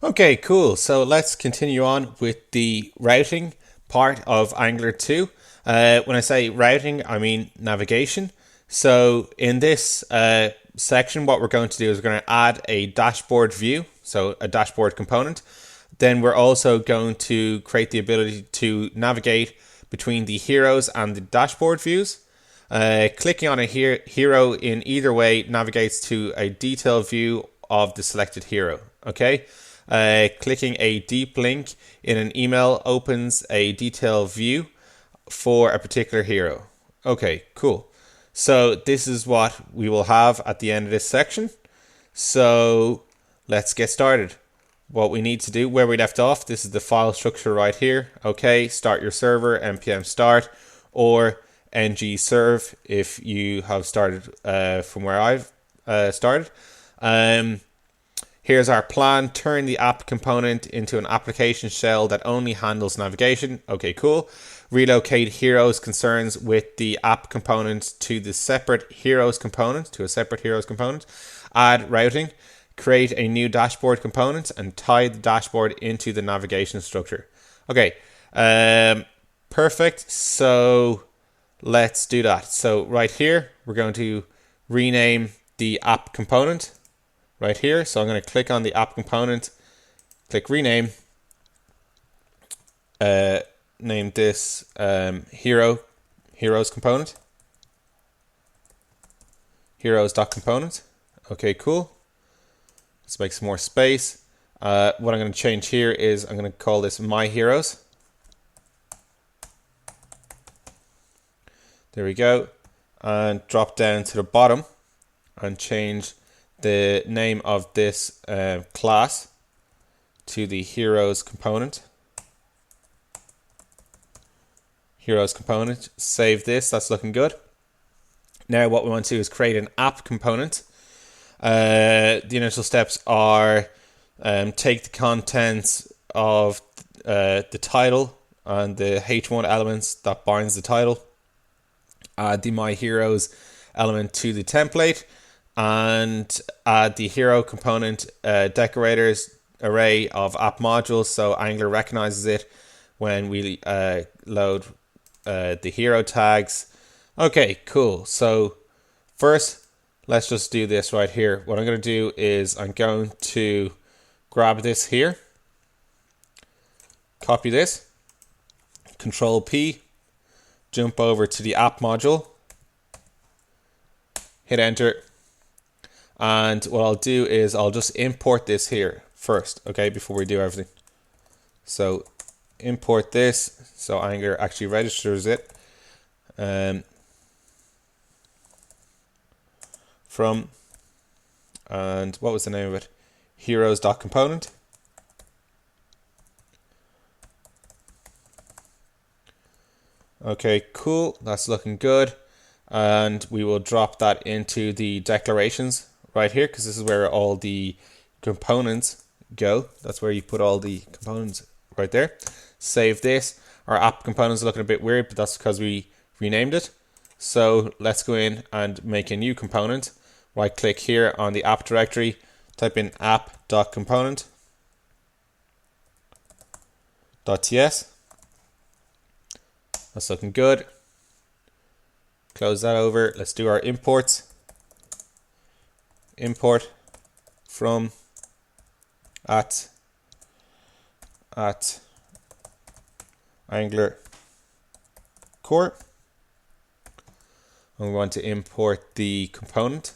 Okay, cool. So let's continue on with the routing part of Angular 2. When I say routing, I mean navigation. So in this section, what we're going to do is we're going to add a dashboard view, so a dashboard component. Then we're also going to create the ability to navigate between the heroes and the dashboard views. Clicking on a hero in either way navigates to a detailed view of the selected hero. Okay. Clicking a deep link in an email opens a detailed view for a particular hero. Okay, cool. So this is what we will have at the end of this section. So let's get started. What we need to do, where we left off, this is the file structure right here. Okay, start your server, npm start, or ng serve if you have started from where I've started. Here's our plan. Turn the app component into an application shell that only handles navigation. Okay, cool. Relocate heroes concerns with the app component to the separate heroes component, Add routing. Create a new dashboard component and tie the dashboard into the navigation structure. Okay, perfect. So let's do that. So right here, we're going to rename the app component. Right here, so I'm going to click on the app component, click rename, name this heroes component, heroes.component. Okay, cool. Let's make some more space. What I'm going to change here is I'm going to call this my heroes. There we go, and drop down to the bottom and change the name of this class to the heroes component. Save this. That's looking good. Now what we want to do is create an app component. The initial steps are take the contents of the title and the h1 elements that binds the title. Add the my heroes element to the template. And add the hero component decorators array of app modules, so Angular recognizes it when we load the hero tags. Okay, cool. So first, let's just do this right here. What I'm going to do is I'm going to grab this here, copy this, Control P, jump over to the app module, hit enter. And what I'll do is I'll just import this here first, okay, before we do everything. So import this, so Angular actually registers it from, and what was the name of it? Heroes.component. Okay, cool, that's looking good. And we will drop that into the declarations right here, because this is where all the components go. That's where you put all the components right there. Save this. Our app components are looking a bit weird, but that's because we renamed it. So let's go in and make a new component. Right click here on the app directory, type in app.component.ts. That's looking good. Close that over. Let's do our imports. Import from at Angular core. And we want to import the component.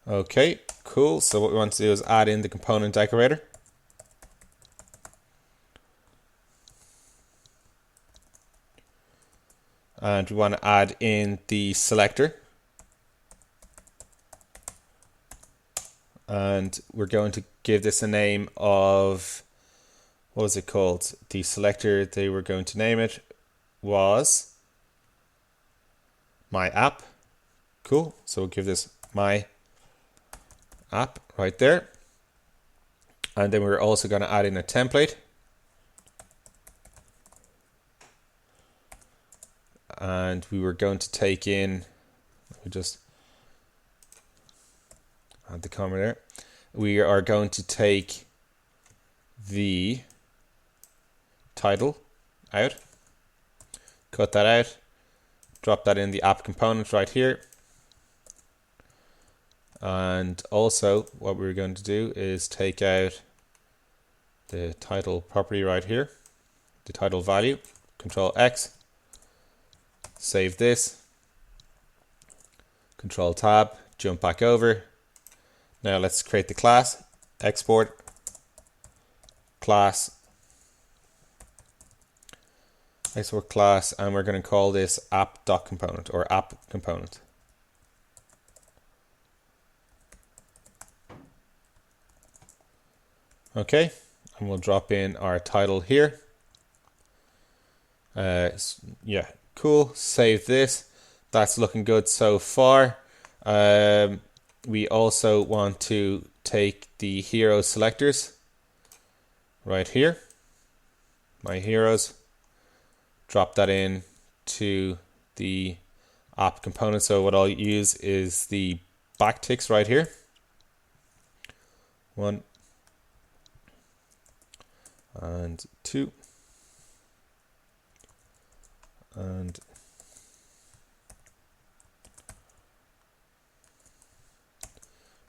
Okay, cool. So what we want to do is add in the component decorator. And we want to add in the selector. And we're going to give this a name of, what was it called? The selector they were going to name it was my app. Cool. So we'll give this my app right there. And then we're also going to add in a template. And we were going to take in, We just add the comma there. We are going to take the title out, cut that out, drop that in the app component right here. And also what we're going to do is take out the title property right here, the title value, Control X, save this, Control Tab, jump back over. Now let's create the class, export class, and we're going to call this app.component or app component. Okay, and we'll drop in our title here. Yeah, cool. Save this. That's looking good so far. We also want to take the hero selectors right here, my heroes, drop that in to the app component. So what I'll use is the backticks right here. 1 and 2 and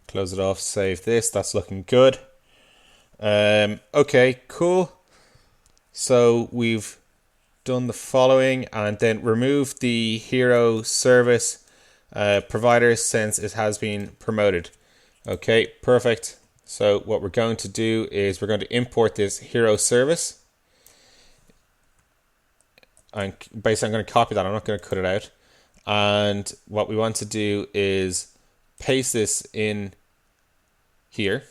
close it off, save this. That's looking good. Okay, cool. So we've done the following, and then remove the hero service provider since it has been promoted. Okay, perfect. So what we're going to do is we're going to import this hero service. And basically I'm going to copy that. I'm not going to cut it out. And what we want to do is paste this in here.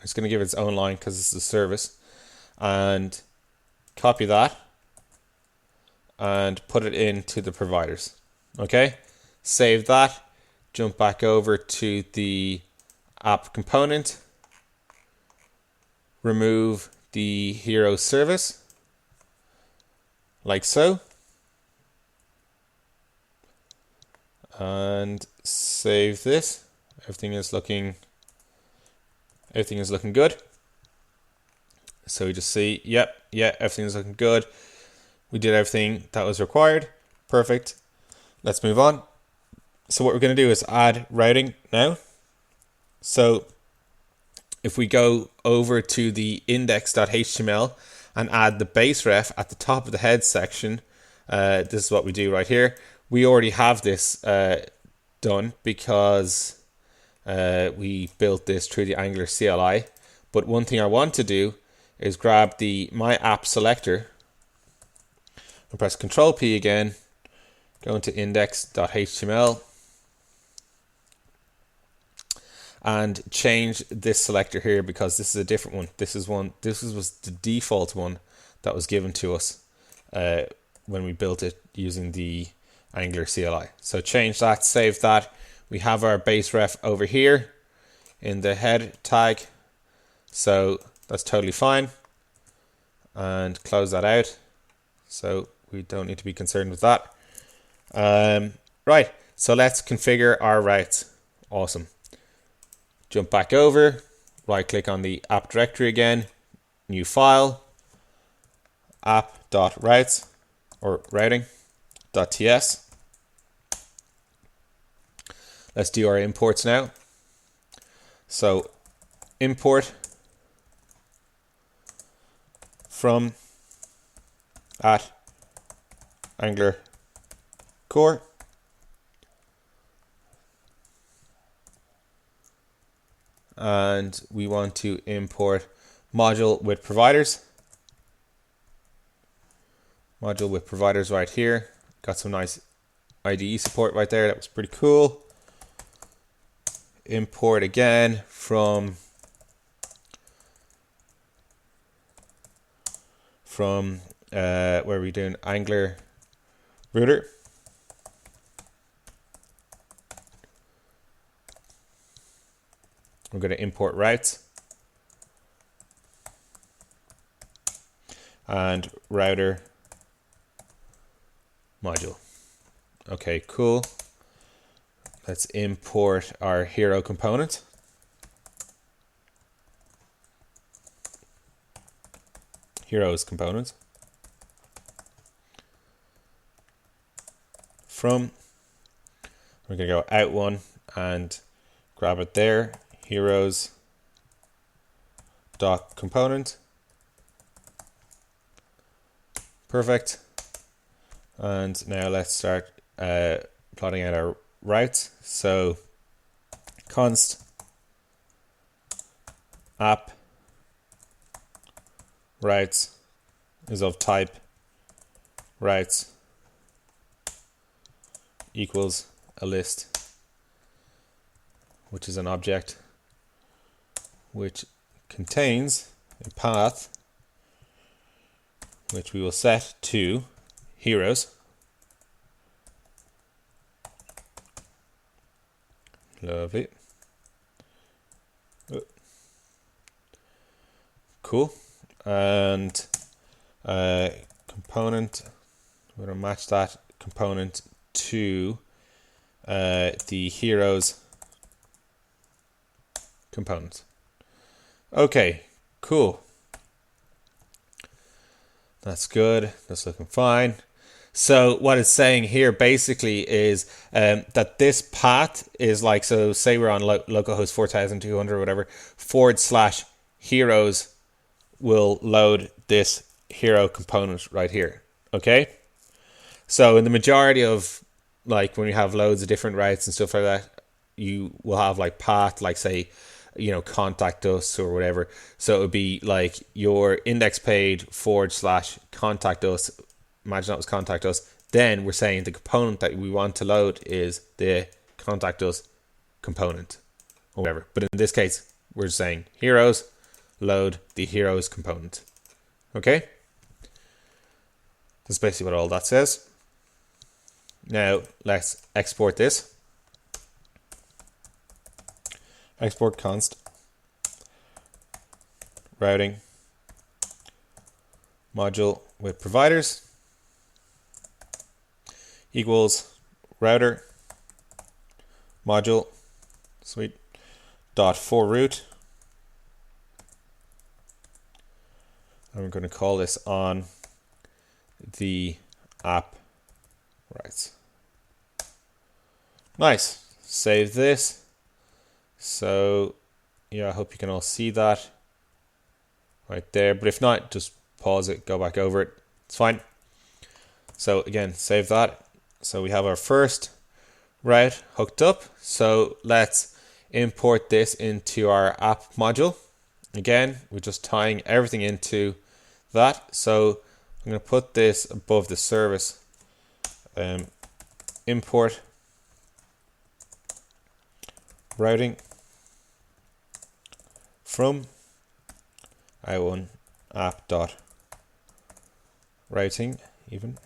It's going to give it its own line because it's a service. And copy that and put it into the providers. Okay, save that, jump back over to the app component, remove the hero service like so, and save this. Everything is looking good. So we just see, yep, everything is looking good. We did everything that was required. Perfect. Let's move on. So what we're going to do is add routing now. So if we go over to the index.html and add the base ref at the top of the head section, this is what we do right here. We already have this done because we built this through the Angular CLI. But one thing I want to do is grab the my app selector and press Control P again, go into index.html and change this selector here because this is a different one. This was the default one that was given to us when we built it using the Angular CLI. So change that, save that. We have our base ref over here in the head tag. So that's totally fine. And close that out. So we don't need to be concerned with that. Right, so let's configure our routes. Awesome. Jump back over, right click on the app directory again, new file, app.routes or routing.ts. Let's do our imports now. So import from at Angular core. And we want to import module with providers. Module with providers right here. Got some nice IDE support right there. That was pretty cool. Import again from where are we doing? Angular router. We're going to import routes and router module. Okay, cool. let's import our hero component. Heroes component. From, we're going to go out one and grab it there. Heroes dot component. Perfect. And now let's start plotting out our routes. So const app routes is of type routes equals a list, which is an object which contains a path which we will set to heroes. Lovely. Cool. And component, we're going to match that component to the heroes component. Okay, cool. That's good. That's looking fine. So what it's saying here basically is that this path is like, so say we're on localhost 4200 or whatever, / heroes will load this hero component right here. Okay. So in the majority of, like, when you have loads of different routes and stuff like that, you will have like path, like say, you know, contact us or whatever. So it would be like your index page / contact us. Imagine that was contact us. Then we're saying the component that we want to load is the contact us component or whatever. But in this case, we're saying heroes, load the heroes component. Okay. That's basically what all that says. Now let's export this. Export const routing module with providers equals router module sweet dot for root, and we're going to call this on the app rights. Nice. Save this. So yeah, I hope you can all see that right there, but if not, just pause it, go back over it, it's fine. So again, save that. So we have our first route hooked up. So let's import this into our app module. Again, we're just tying everything into that. So I'm going to put this above the service. Import routing from i1 app dot routing even,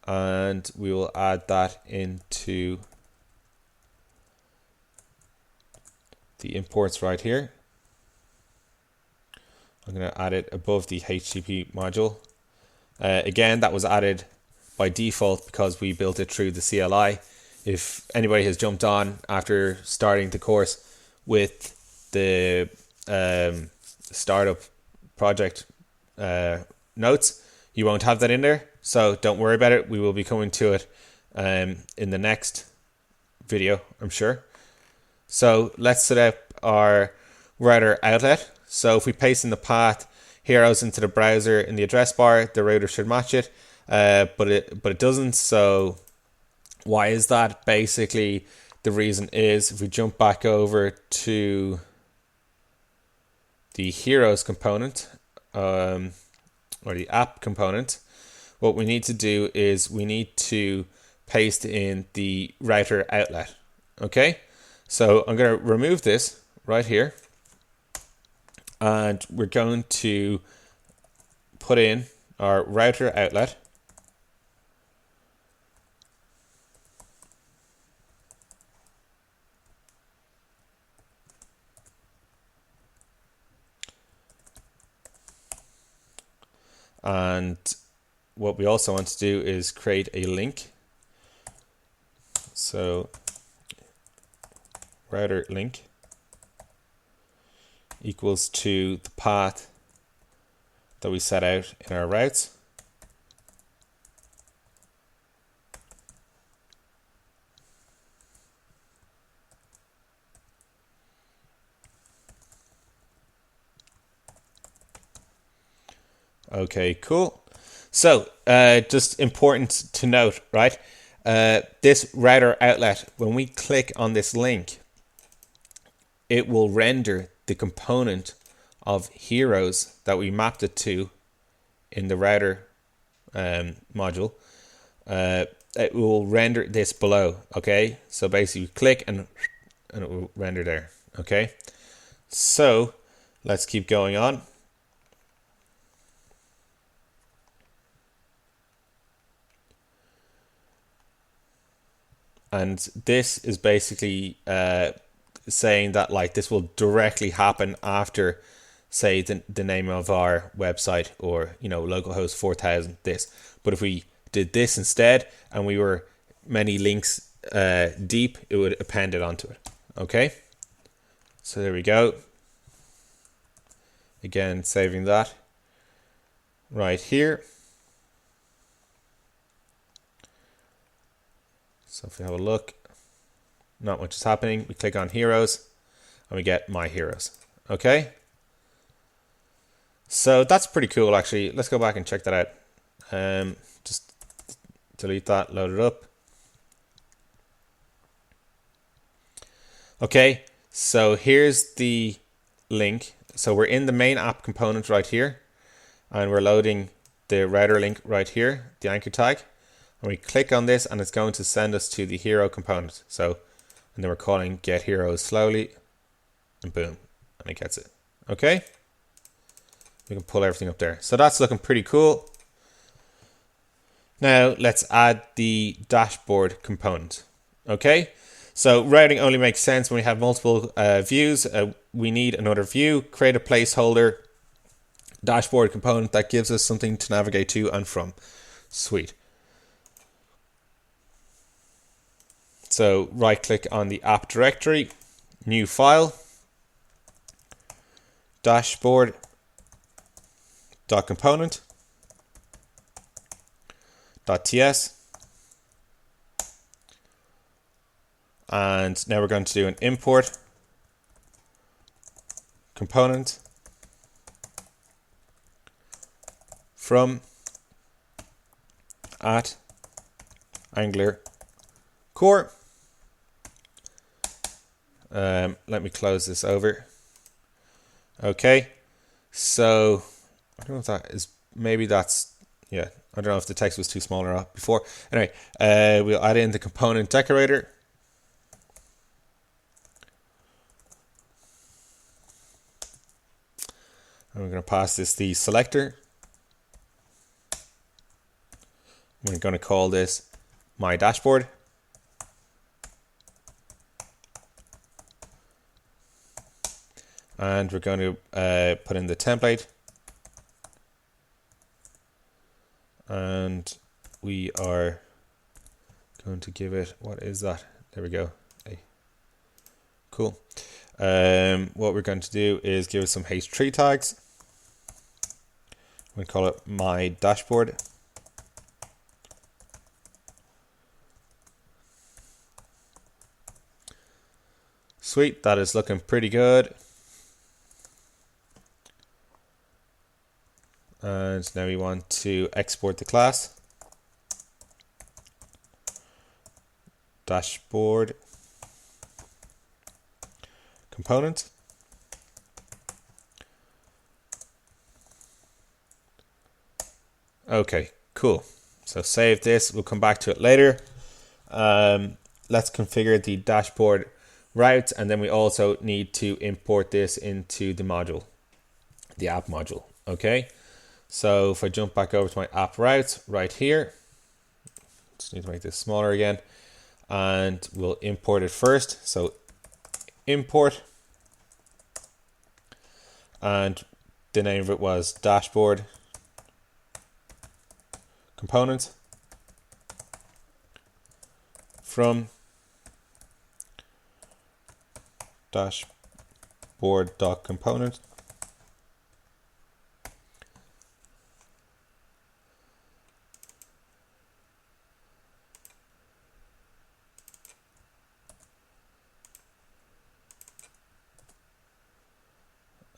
and we will add that into the imports right here. I'm going to add it above the HTTP module. Again, that was added by default because we built it through the CLI. If anybody has jumped on after starting the course with the startup project notes, you won't have that in there. So don't worry about it. We will be coming to it in the next video, I'm sure. So let's set up our router outlet. So if we paste in the path heroes into the browser in the address bar, the router should match it, but it doesn't. So why is that? Basically, the reason is if we jump back over to the heroes component or the app component, what we need to do is we need to paste in the router outlet. Okay, so I'm going to remove this right here, and we're going to put in our router outlet. And what we also want to do is create a link So router link equals to the path that we set out in our routes. Okay, cool. So just important to note, right? This router outlet, when we click on this link, it will render the component of heroes that we mapped it to in the router module. It will render this below. Okay, so basically you click and it will render there. Okay, so let's keep going on. And this is basically saying that like this will directly happen after, say, the name of our website, or localhost 4000 this. But if we did this instead and we were many links deep, it would append it onto it. Okay, so there we go. Again, saving that right here. So if we have a look, not much is happening. We click on heroes and we get my heroes. Okay, so that's pretty cool actually. Let's go back and check that out. Just delete that, load it up. Okay, so here's the link. So we're in the main app component right here, and we're loading the router link right here, the anchor tag. And we click on this and it's going to send us to the hero component. So, and then we're calling get heroes slowly, and boom, and it gets it. Okay, we can pull everything up there. So that's looking pretty cool. Now let's add the dashboard component. Okay, so routing only makes sense when we have multiple views. We need another view, create a placeholder dashboard component that gives us something to navigate to and from. Sweet. So right click on the app directory, new file, dashboard.component.ts. And now we're going to do an import component from at Angular core. Let me close this over. Okay, so I don't know if that is, maybe that's, yeah, I don't know if the text was too small or not before. Anyway, we'll add in the component decorator. And we're going to pass this the selector. We're going to call this my dashboard. And we're going to put in the template. And we are going to give it, what is that? There we go. Hey. Cool. What we're going to do is give it some H3 tags. We call it my dashboard. Sweet, that is looking pretty good. And now we want to export the class. Dashboard component. Okay, cool. So save this. We'll come back to it later. Let's configure the dashboard routes, and then we also need to import this into the module, the app module. Okay. So if I jump back over to my app routes right here, just need to make this smaller again, and we'll import it first. So import, and the name of it was dashboard component from dashboard.component.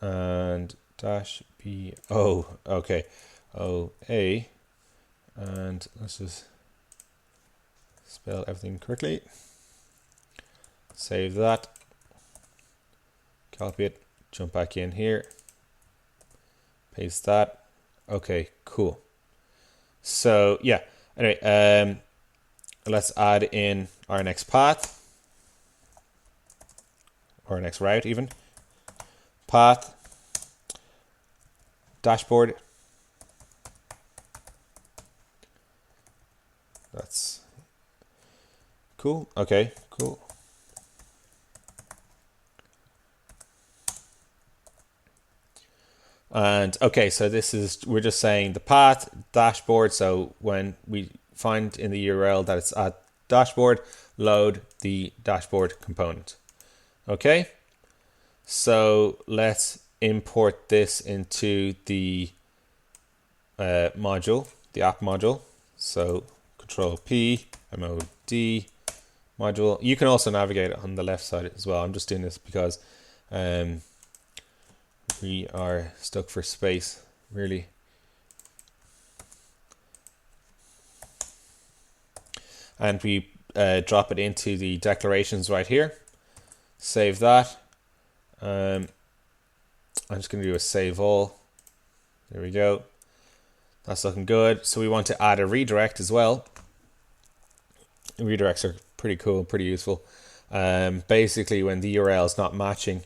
And dash b o, okay, o a, and let's just spell everything correctly. Save that, copy it, jump back in here, paste that. Okay, cool. So yeah, anyway, let's add in our next path, or next route even. Path, dashboard. That's cool. Okay, cool. And okay, so this is, we're just saying the path, dashboard. So when we find in the URL that it's at dashboard, load the dashboard component. Okay, so let's import this into the module, the app module. So Control P, MOD module. You can also navigate it on the left side as well. I'm just doing this because we are stuck for space, really. And we drop it into the declarations right here. Save that. I'm just going to do a save all. There we go. That's looking good. So we want to add a redirect as well. Redirects are pretty cool, pretty useful. Basically, when the URL is not matching,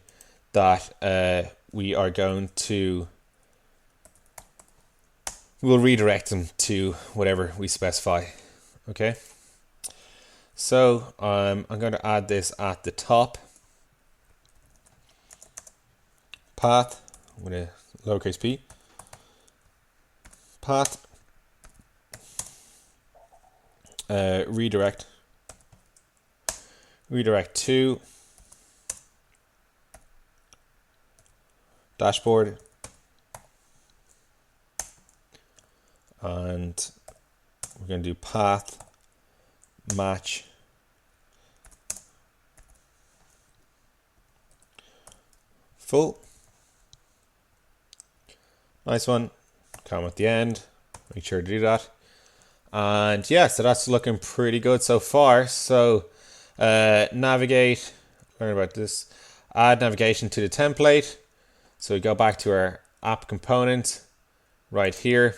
that we are going to, we'll redirect them to whatever we specify. Okay. So I'm going to add this at the top. Path with a lowercase p. Path. Redirect. Redirect to dashboard. And we're going to do path match full. Nice one. Comma at the end. Make sure to do that. And yeah, so that's looking pretty good so far. So navigate, learn about this, add navigation to the template. So we go back to our app component right here.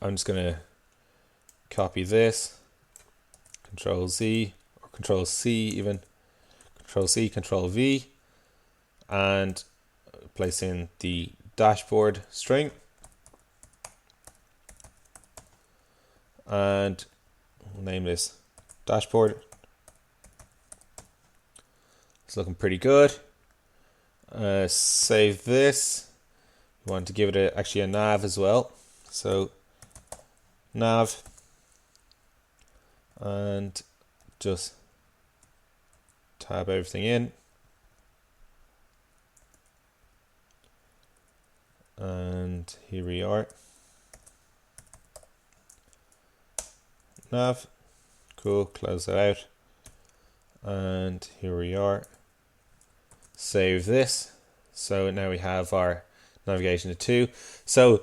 I'm just going to copy this, Control Z or Control C even, Control C, Control V, and place in the dashboard string. And we'll name this dashboard. It's looking pretty good. Save this. We want to give it actually a nav as well. So nav, and just tab everything in. And here we are. Nav, cool, close that out. And here we are. Save this. So now we have our navigation to 2. So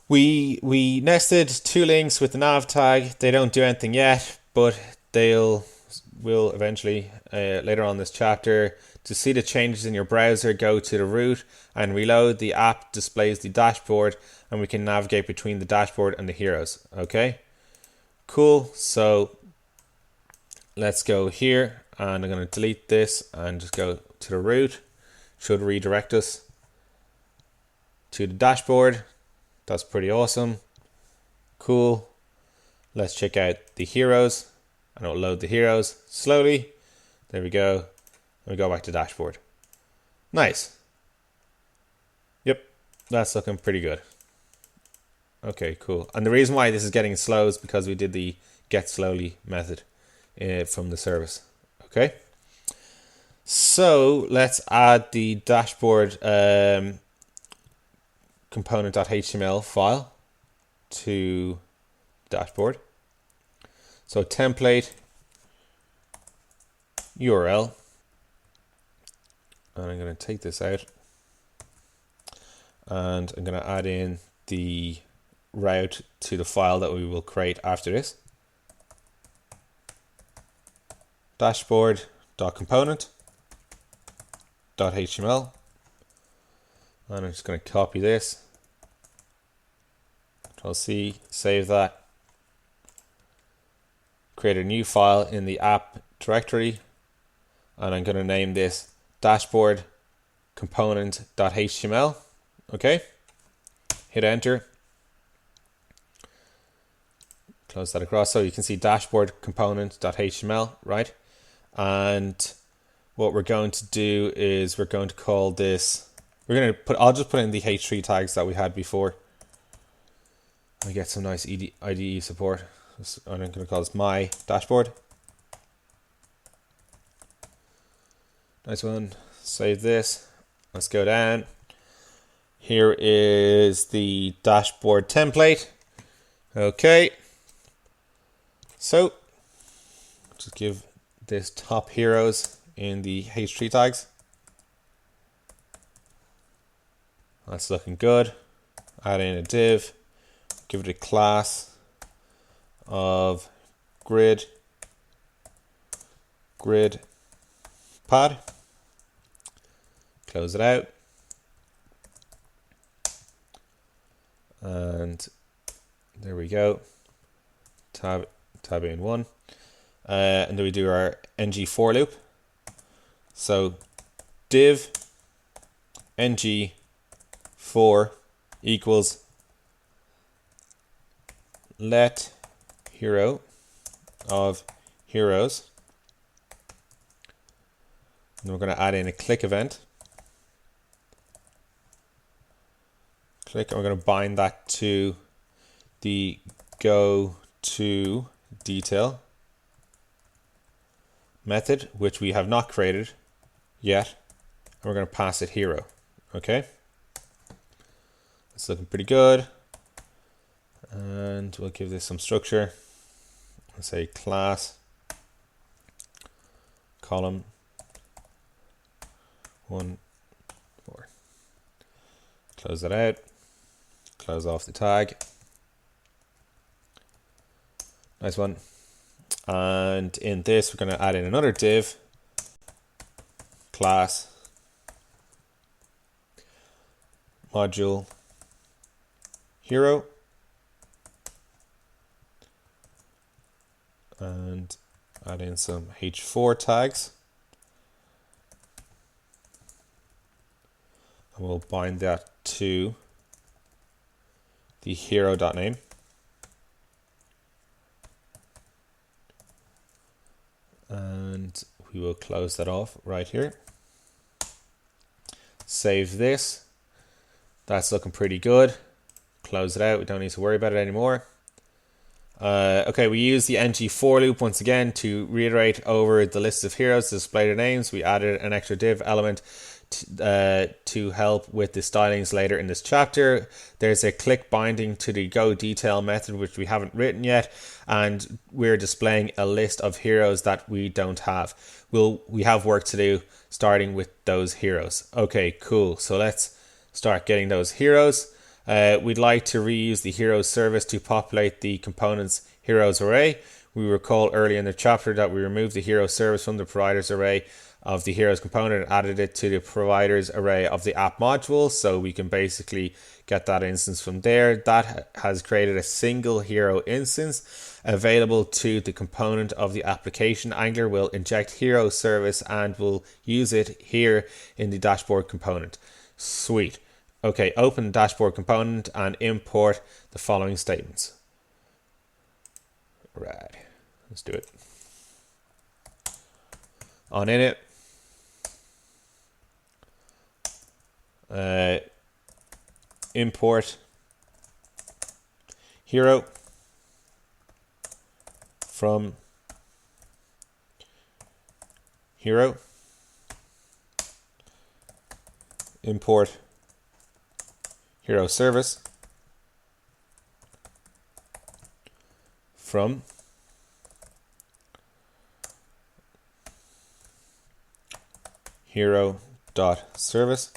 we nested 2 links with the nav tag. They don't do anything yet, but will eventually later on this chapter. To see the changes in your browser, go to the root and reload. The app displays the dashboard, and we can navigate between the dashboard and the heroes. Okay, cool. So let's go here, and I'm going to delete this and just go to the root. Should redirect us to the dashboard. That's pretty awesome. Cool. Let's check out the heroes, and it'll load the heroes slowly. There we go. And we go back to dashboard. Nice. Yep, that's looking pretty good. Okay, cool. And the reason why this is getting slow is because we did the get slowly method from the service. Okay. So let's add the dashboard component.html file to dashboard. So template URL, and I'm going to take this out, and I'm going to add in the route to the file that we will create after this. Dashboard.component.html, and I'm just going to copy this, Control-C, save that, create a new file in the app directory, and I'm going to name this dashboard component.html. Okay, hit enter, close that across, so you can see dashboard component.html, right? And what we're going to do is we're going to call this, I'll just put in the H3 tags that we had before. I get some nice IDE support. I'm going to call this my dashboard. Nice one. Save this. Let's go down. Here is the dashboard template. Okay. So just give this top heroes in the H3 tags. That's looking good. Add in a div. Give it a class of grid pad. Close it out. And there we go. Tab in one. And then we do our ng for loop. So div ng for equals let hero of heroes. And we're going to add in a click event. Click, and we're going to bind that to the go to detail method, which we have not created yet, and we're going to pass it hero. Okay, it's looking pretty good, and we'll give this some structure. Let's say class column 1 4. Close that out. Close off the tag. Nice one. And in this, we're going to add in another div class module hero, and add in some h4 tags, and we'll bind that to the hero.name. And we will close that off right here. Save this. That's looking pretty good. Close it out. We don't need to worry about it anymore. Okay, we use the ng for loop once again to reiterate over the list of heroes to display their names. We added an extra div element to help with the stylings later in this chapter. There's a click binding to the go detail method, which we haven't written yet, and we're displaying a list of heroes that we don't have. We have work to do starting with those heroes. Okay, cool. So let's start getting those heroes. We'd like to reuse the heroes service to populate the components heroes array. We recall earlier in the chapter that we removed the hero service from the providers array of the heroes component and added it to the providers array of the app module, so we can basically get that instance from there. That has created a single hero instance available to the component of the application. Angular will inject hero service and will use it here in the dashboard component. Sweet. Okay, open the dashboard component and import the following statements. Right, let's do it. On init, import hero from hero, import hero service from hero.service.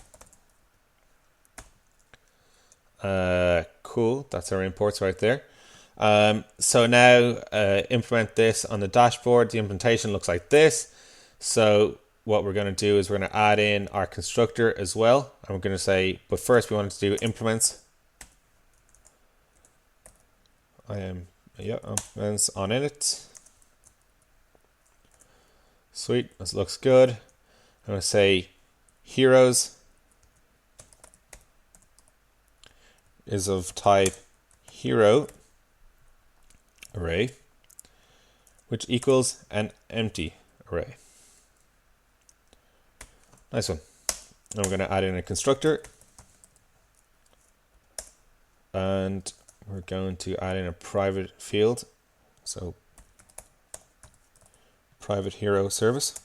Cool, that's our imports right there. So now implement this on the dashboard. The implementation looks like this. So what we're going to do is we're going to add in our constructor as well. And we're going to say, but first we want to do implements. Implements on init. Sweet, this looks good. I'm going to say heroes is of type hero array, which equals an empty array. Nice one. And we're going to add in a constructor, and we're going to add in a private field. So private hero service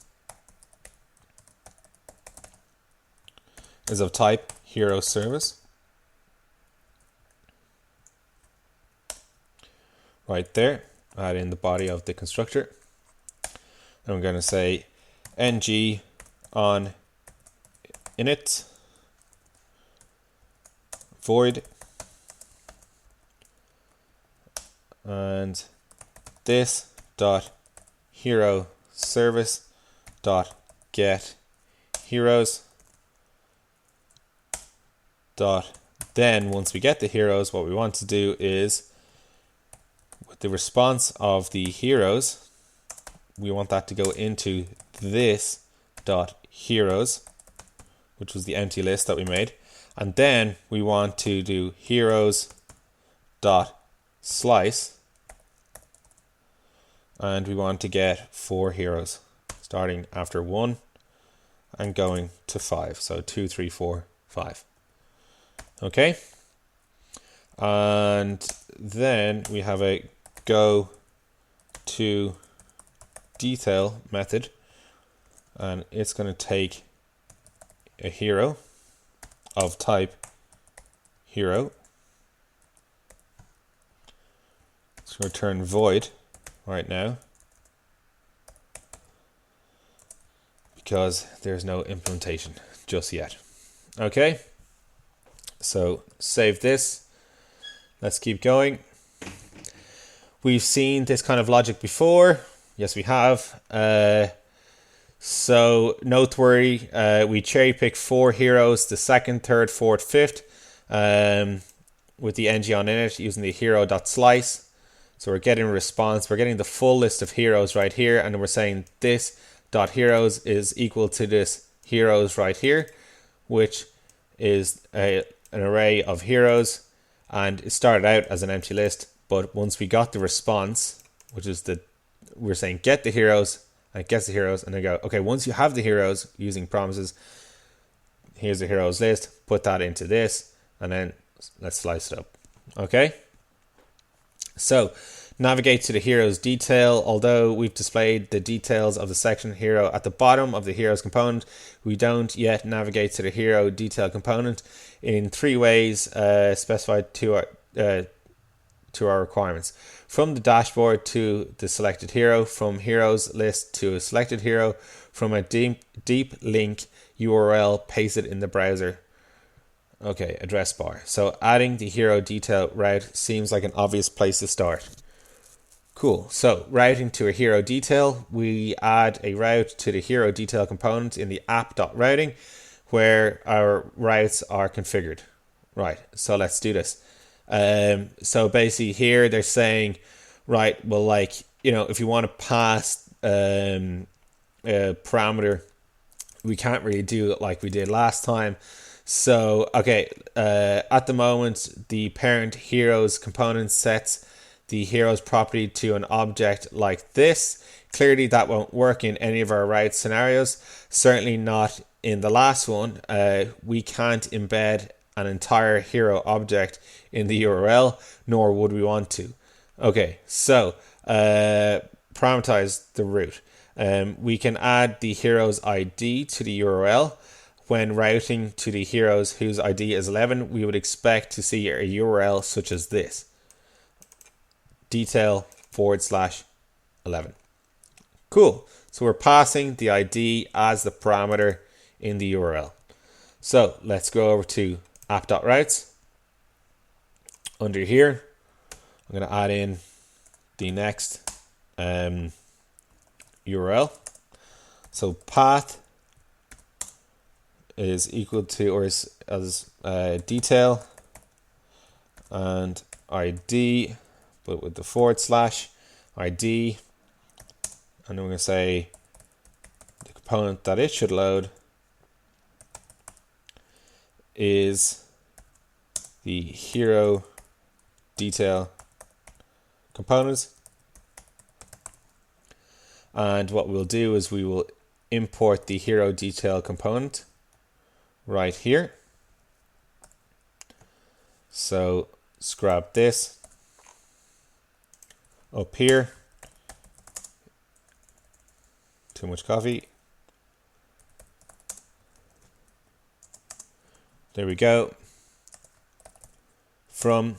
is of type hero service. Right there, add in the body of the constructor. And we're going to say ng on init void, and this dot hero service dot get heroes dot, then once we get the heroes, what we want to do is with the response of the heroes, we want that to go into this dot heroes, which was the empty list that we made, and then we want to do heroes dot slice, and we want to get 4 heroes starting after 1 and going to 5. So 2, 3, 4, 5. Okay, and then we have a go to detail method, and it's going to take a hero of type hero. It's going to return void right now because there's no implementation just yet. Okay, so save this. Let's keep going. We've seen this kind of logic before. Yes, we have. So noteworthy, we cherry pick 4 heroes, the 2nd, 3rd, 4th, 5th, with the ng on init using the hero.slice. So we're getting a response. We're getting the full list of heroes right here, and then we're saying this dot heroes is equal to this heroes right here, which is an array of heroes, and it started out as an empty list. But once we got the response, which is we're saying get the heroes, and it gets the heroes, and they go, okay, once you have the heroes using promises, here's the heroes list, put that into this, and then let's slice it up. Okay, so navigate to the heroes detail. Although we've displayed the details of the section hero at the bottom of the heroes component, we don't yet navigate to the hero detail component in 3 ways specified to our requirements. From the dashboard to the selected hero, from heroes list to a selected hero, from a deep link URL pasted in the browser. Okay, address bar. So adding the hero detail route seems like an obvious place to start. Cool. So routing to a hero detail, we add a route to the hero detail component in the app.routing where our routes are configured. Right, so let's do this. So basically here they're saying, right, well, like, you know, if you want to pass a parameter, we can't really do it like we did last time. So, okay, at the moment, the parent heroes component sets the heroes property to an object like this. Clearly that won't work in any of our route scenarios, certainly not in the last one. We can't embed an entire hero object in the URL, nor would we want to. Okay, so parameterize the route. We can add the hero's ID to the URL. when routing to the heroes whose ID is 11, we would expect to see a URL such as this: detail/11. Cool. So we're passing the ID as the parameter in the URL. So let's go over to app.routes. Under here, I'm going to add in the next URL. So path is equal to, or is as detail and ID, but with the /ID, and then we're going to say the component that it should load is the hero detail components. And what we'll do is we will import the hero detail component right here. So let's grab this up here. Too much coffee. There we go. From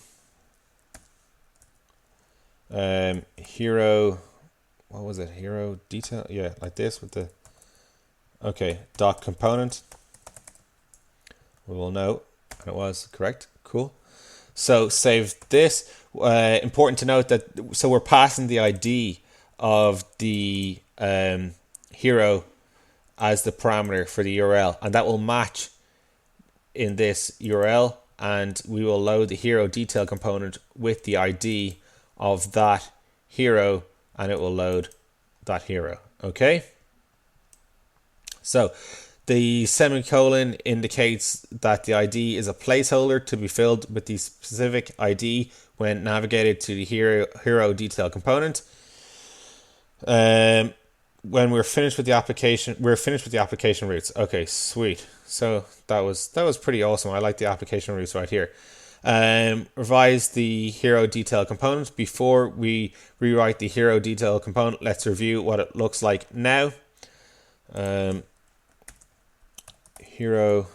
hero, what was it? Hero detail? Yeah, like this with the, okay, dot component. We will know, and it was correct. Cool. So save this. Important to note that, so we're passing the ID of the hero as the parameter for the URL, and that will match in this URL, and we will load the hero detail component with the ID of that hero, and it will load that hero. Okay, so the semicolon indicates that the ID is a placeholder to be filled with the specific ID when navigated to the hero detail component. When we're finished with the application, we're finished with the application routes. Okay, sweet. So that was pretty awesome. I like the application routes right here. Revise the hero detail component. Before we rewrite the hero detail component, let's review what it looks like now. Hero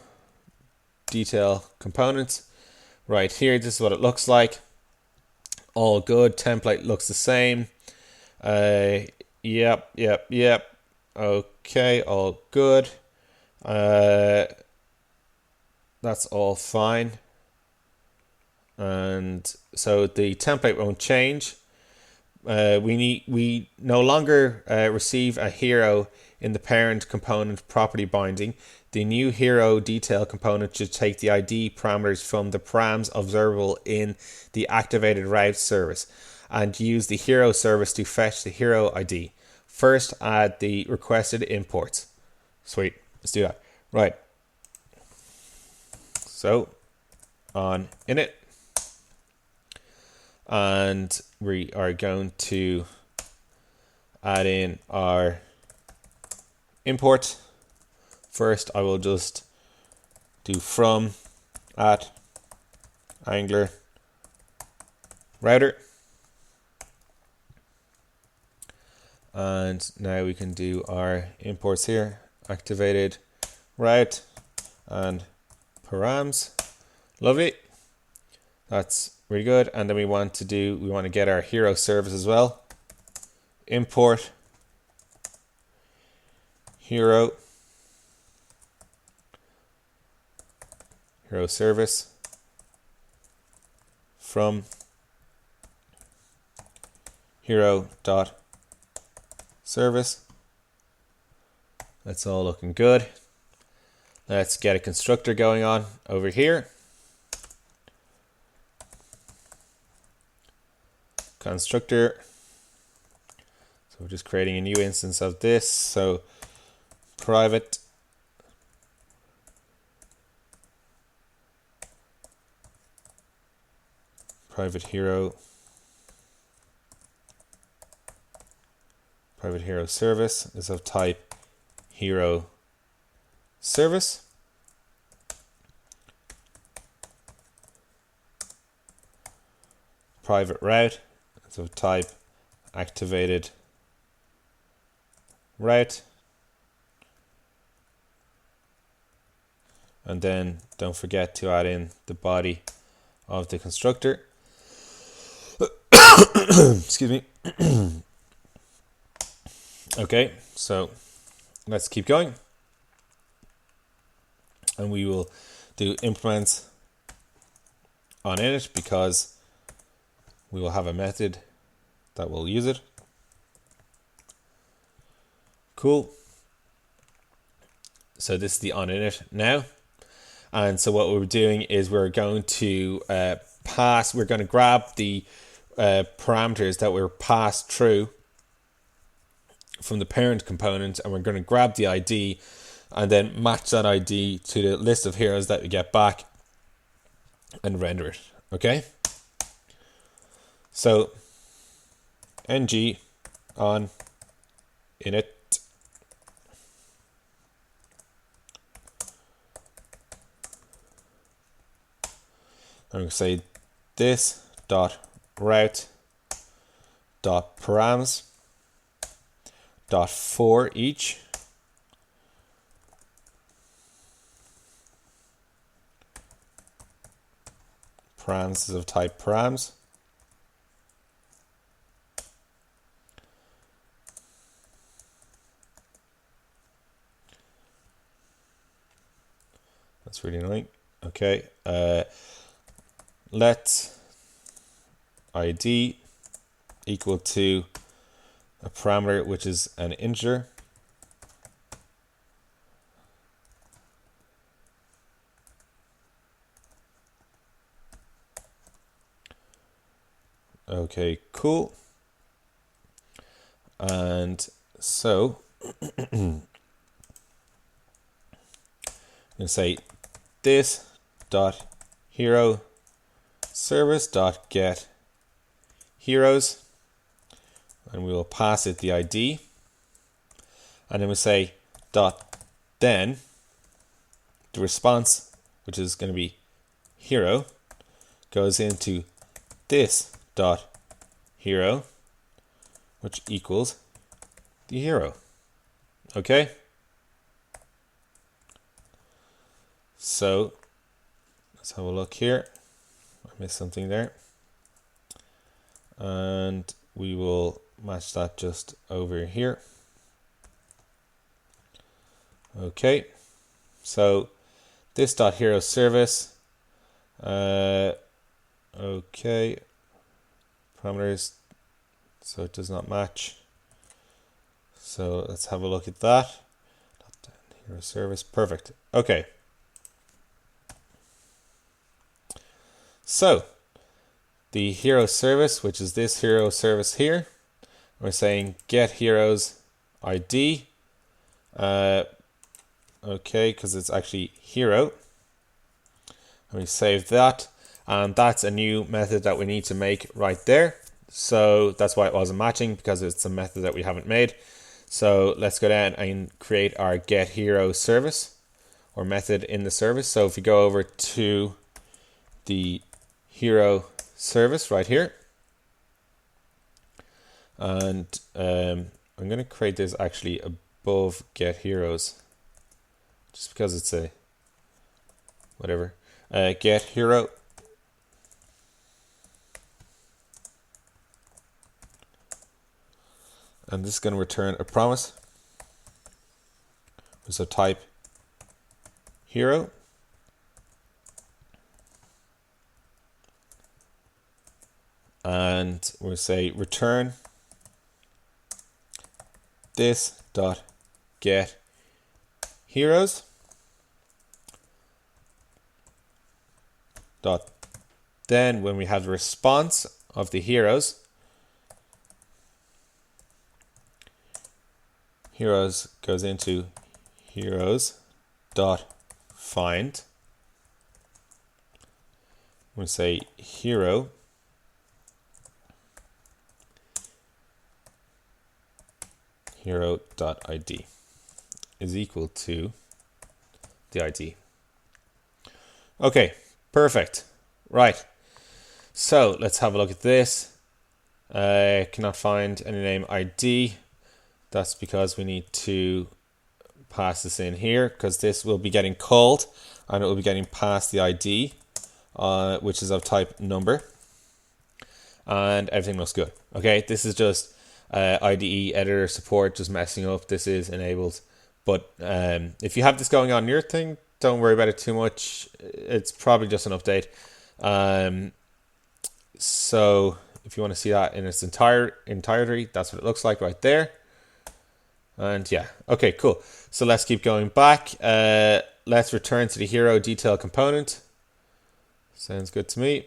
detail components right here. This is what it looks like. All good. Template looks the same. Yep. Okay, all good. That's all fine. And so the template won't change. We no longer receive a hero in the parent component property binding. The new hero detail component should take the ID parameters from the params observable in the activated route service and use the hero service to fetch the hero ID. First, add the requested imports. Sweet, let's do that. Right. So, on init, and we are going to add in our import. First, I will just do from at Angular router. And now we can do our imports here. Activated route and params. Lovely. That's really good. And then we want to get our hero service as well. Import hero service from hero.service. That's all looking good. Let's get a constructor going on over here. Constructor. So we're just creating a new instance of this. So private hero service is of type hero service. Private route is of type activated route. and then don't forget to add in the body of the constructor. Excuse me. Okay, so let's keep going, and we will do implements on init because we will have a method that will use it. Cool. So this is the on init now, and so what we're doing is we're going to we're going to grab the parameters that were passed through from the parent component, and we're going to grab the ID and then match that ID to the list of heroes that we get back and render it. Okay, so ng on init, I'm going to say this dot route dot params dot for each params is of type params. That's really annoying. Okay, let ID equal to a parameter which is an integer. Okay, cool. And so I'm going to say this dot hero service dot get heroes, and we will pass it the ID, and then we say dot then the response, which is going to be hero, goes into this dot hero, which equals the hero. Okay, so let's have a look here. I missed something there, and we will match that just over here. Okay, so this dot hero service, okay, parameters, so it does not match. So let's have a look at that. Hero service, perfect. Okay, so the hero service, which is this hero service here, we're saying get heroes ID, okay, because it's actually hero, and we save that, and that's a new method that we need to make right there. So that's why it wasn't matching, because it's a method that we haven't made. So let's go down and create our get hero service or method in the service. So if we go over to the hero service right here, and I'm going to create this actually above get heroes, just because it's a whatever, get hero, and this is going to return a promise, so type hero, and we'll say return this dot get heroes dot then when we have the response of the heroes goes into heroes dot find, we'll say hero hero.id is equal to the ID. Okay, perfect. Right, so let's have a look at this. Cannot find any name ID. That's because we need to pass this in here, because this will be getting called, and it will be getting past the ID, which is of type number, and everything looks good. Okay, this is just IDE editor support just messing up. This is enabled, but if you have this going on in your thing, don't worry about it too much. It's probably just an update. So if you want to see that in its entirety, that's what it looks like right there. And yeah, okay, cool. So let's keep going back. Let's return to the hero detail component. Sounds good to me.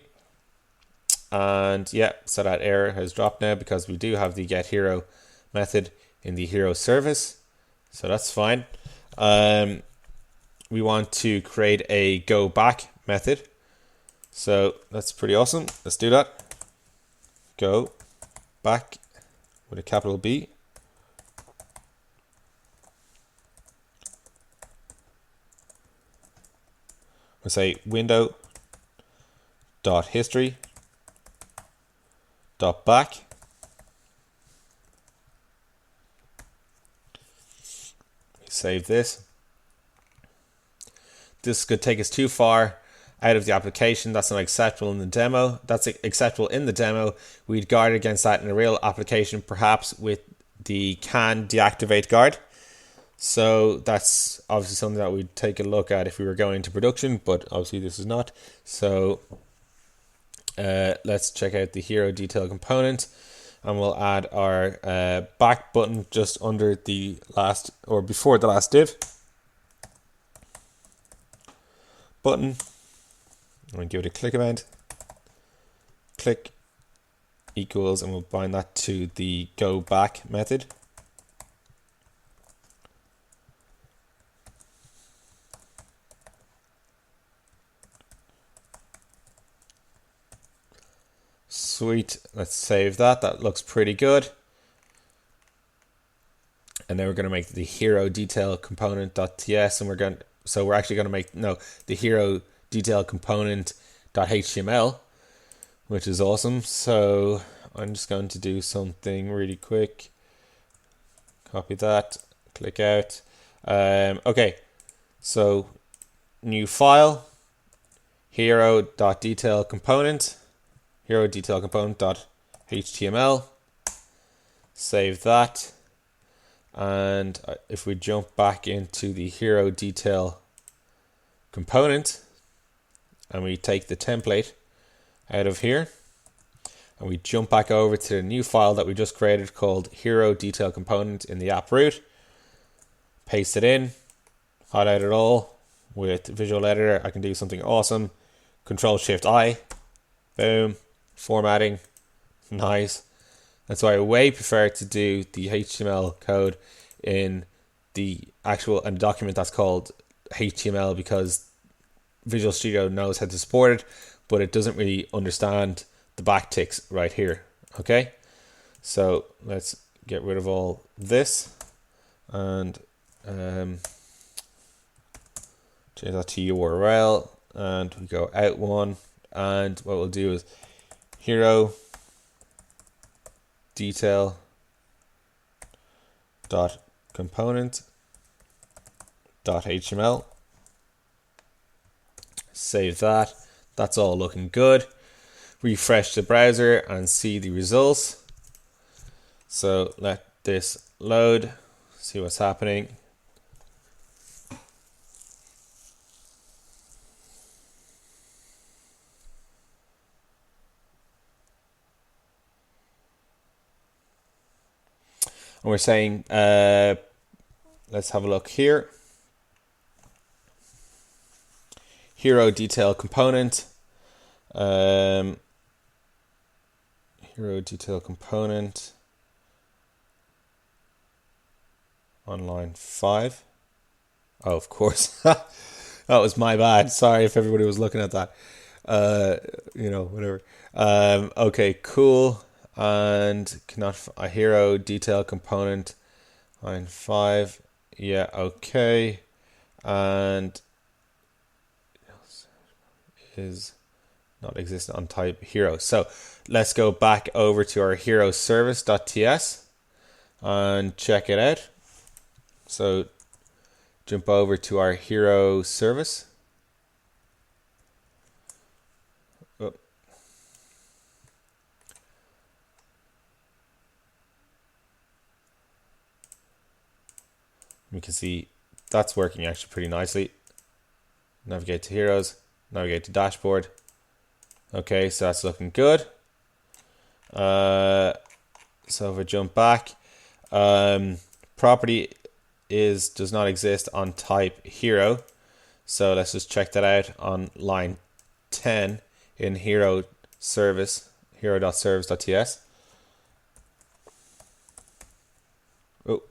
And yeah, so that error has dropped now because we do have the get hero method in the hero service. So that's fine. We want to create a go back method. So that's pretty awesome. Let's do that. Go back with a capital B. We'll say window dot history dot back. Save this. This could take us too far out of the application. That's not acceptable in the demo. That's acceptable in the demo. We'd guard against that in a real application, perhaps with the can deactivate guard. So that's obviously something that we'd take a look at if we were going into production, but obviously this is not. So let's check out the hero detail component, and we'll add our back button just under the last, or before the last div. Button. I'm going to give it a click event. Click equals, and we'll bind that to the go back method. Sweet. Let's save that. That looks pretty good. And then we're going to make the hero detail component.ts, and we're actually going to make the hero detail component.html, which is awesome. So I'm just going to do something really quick. Copy that, click out. Okay, so new file, hero.detail component, hero detail component.html. Save that. And if we jump back into the hero detail component and we take the template out of here and we jump back over to the new file that we just created called hero detail component in the app root, paste it in, highlight it all with visual editor. I can do something awesome. Control-Shift-I, boom, formatting, nice. That's why I way prefer to do the HTML code in the actual document that's called HTML, because Visual Studio knows how to support it, but it doesn't really understand the backticks right here. Okay, so let's get rid of all this and change that to URL, and we go out one, and what we'll do is hero detail dot component dot HTML. Save that. That's all looking good. Refresh the browser and see the results. So let this load, see what's happening. And we're saying, let's have a look here. Hero detail component. Hero detail component on line 5. Oh, of course. That was my bad. Sorry if everybody was looking at that. Whatever. Okay, cool. And cannot a hero detail component line 5. Yeah, okay. And is not existent on type hero. So let's go back over to our hero service.ts and check it out. So jump over to our hero service. We can see that's working actually pretty nicely. Navigate to heroes, navigate to dashboard. Okay, so that's looking good. So if I jump back, property does not exist on type hero. So let's just check that out on line 10 in hero service, hero.service.ts. Oh.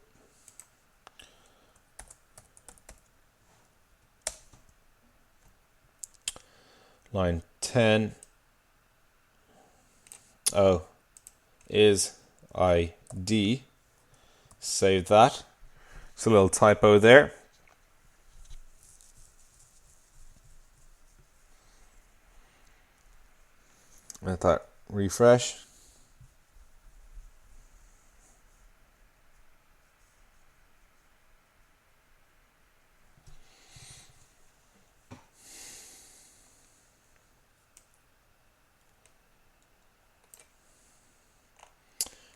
Line 10. Oh, is ID. Save that. It's a little typo there. Let that refresh.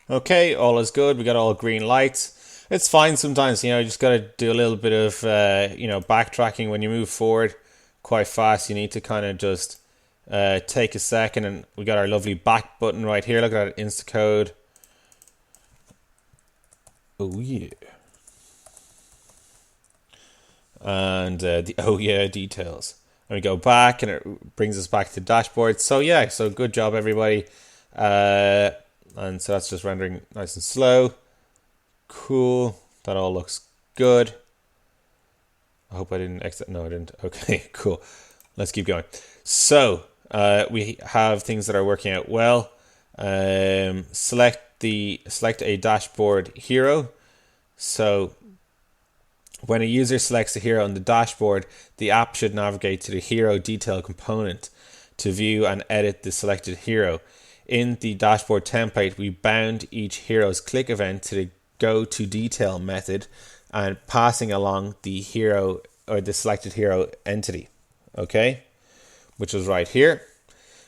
Okay, all is good. We got all green lights. It's fine sometimes, you just got to do a little bit of, backtracking when you move forward quite fast. You need to kind of just take a second, and we got our lovely back button right here. Look at that Instacode. Oh yeah. And the oh yeah details. And we go back, and it brings us back to the dashboard. So yeah, so good job everybody. And so that's just rendering nice and slow. Cool. That all looks good. I hope I didn't exit. No, I didn't. Okay, cool. Let's keep going. So we have things that are working out well. Select a dashboard hero. So when a user selects a hero on the dashboard, the app should navigate to the hero detail component to view and edit the selected hero. In the dashboard template, we bound each hero's click event to the go to detail method and passing along the hero or the selected hero entity. Okay, which was right here.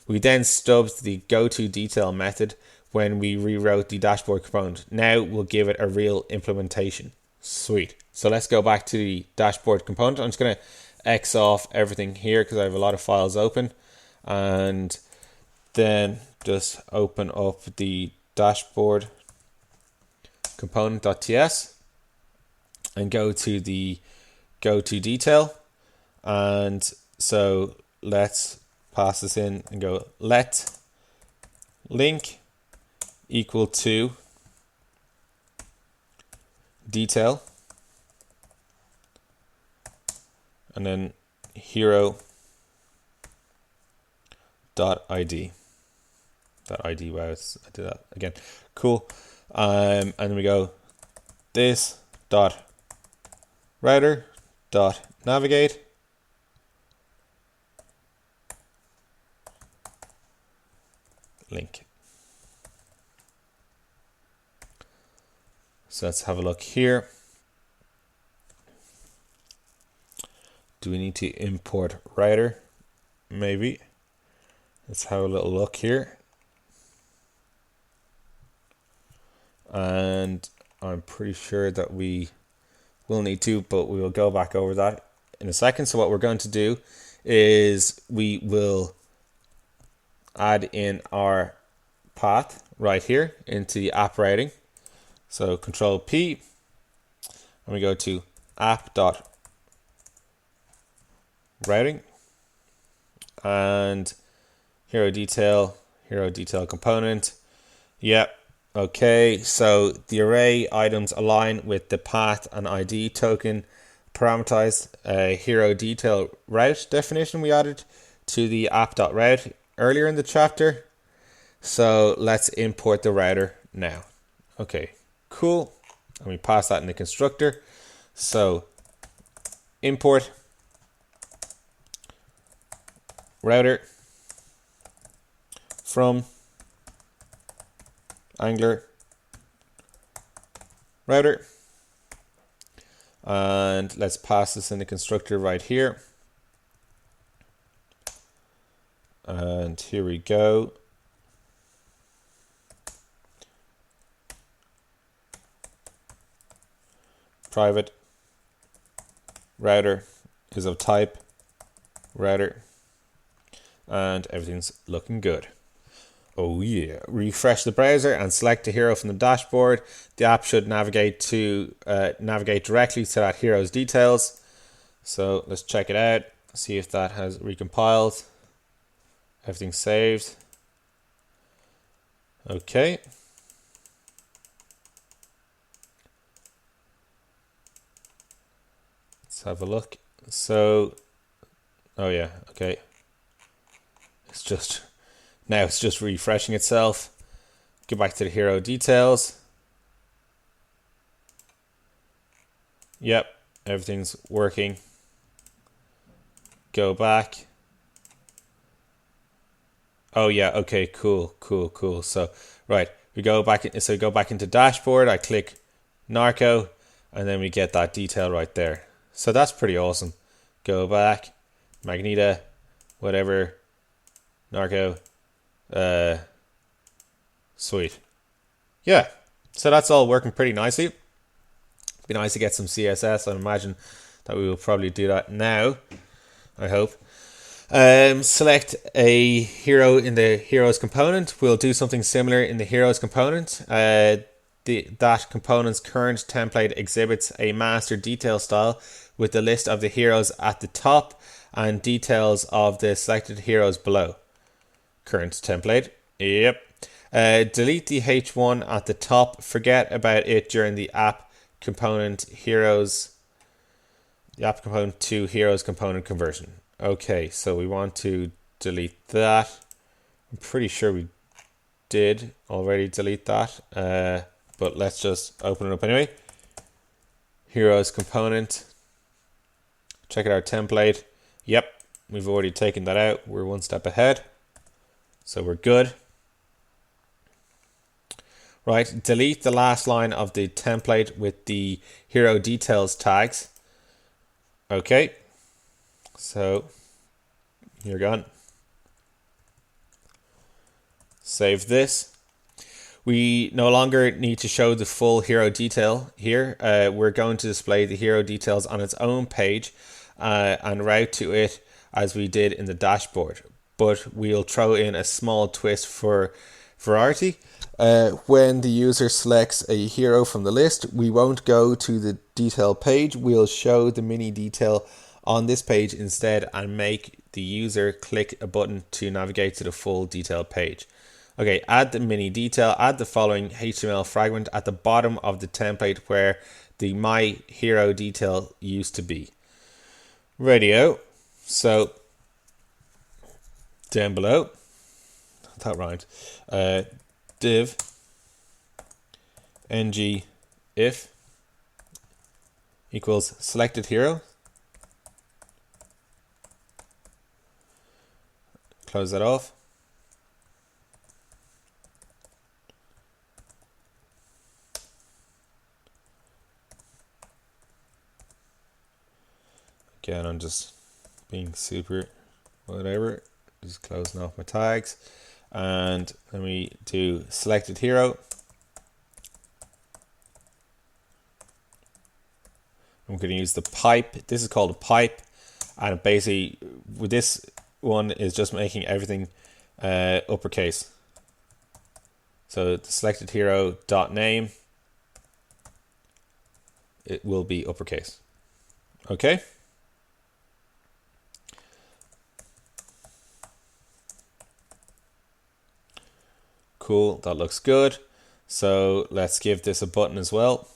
We then stubbed the go to detail method when we rewrote the dashboard component. Now we'll give it a real implementation. Sweet. So let's go back to the dashboard component. I'm just going to X off everything here because I have a lot of files open, and then just open up the dashboard component.ts and go to the go to detail. And so let's pass this in and go let link equal to detail, and then hero dot id. That ID, wow, I did that again. Cool. And then we go this dot router dot navigate link. So let's have a look here. Do we need to import router? Maybe. Let's have a little look here. And I'm pretty sure that we will need to, but we will go back over that in a second. So what we're going to do is we will add in our path right here into the app routing. So Control P, and we go to app.routing and hero detail component. Yep. Okay, so the array items align with the path and ID token parameterized hero detail route definition we added to the app.route earlier in the chapter. So let's import the router now. Okay, cool. And we pass that in the constructor. So import router from Angular router, and let's pass this in the constructor right here. And here we go. Private router is of type router, and everything's looking good. Oh yeah, refresh the browser and select the hero from the dashboard. The app should navigate directly to that hero's details. So let's check it out, see if that has recompiled. Everything's saved. Okay. Let's have a look. So, oh yeah, okay. It's just refreshing itself. Go back to the hero details. Yep, everything's working. Go back. Oh yeah, okay, cool. So, right, we go back into dashboard, I click Narco, and then we get that detail right there. So that's pretty awesome. Go back, Magneta, whatever, Narco, sweet. Yeah, so that's all working pretty nicely. Be nice to get some CSS. I imagine that we will probably do that now, I hope. Select a hero in the heroes component. We'll do something similar in the heroes component. That component's current template exhibits a master detail style with the list of the heroes at the top and details of the selected heroes below. Current template. Yep. Delete the H1 at the top. Forget about it during the app component heroes. The app component to heroes component conversion. Okay, so we want to delete that. I'm pretty sure we did already delete that, but let's just open it up anyway. Heroes component. Check out our template. Yep, we've already taken that out. We're one step ahead, so we're good. Right, delete the last line of the template with the hero details tags. Okay. So, you're gone. Save this. We no longer need to show the full hero detail here. We're going to display the hero details on its own page and route to it as we did in the dashboard. But we'll throw in a small twist for variety. When the user selects a hero from the list, we won't go to the detail page. We'll show the mini detail on this page instead and make the user click a button to navigate to the full detail page. Okay, add the mini detail, add the following HTML fragment at the bottom of the template where the my hero detail used to be. Radio. So down below, that rhymed, div ng if equals selected hero. Close that off. Again, I'm just being super whatever. Just closing off my tags. And then we do selected hero. I'm going to use the pipe. This is called a pipe. And basically, with this one is just making everything uppercase. So the selected hero dot name, it will be uppercase. Okay. Cool, that looks good. So let's give this a button as well.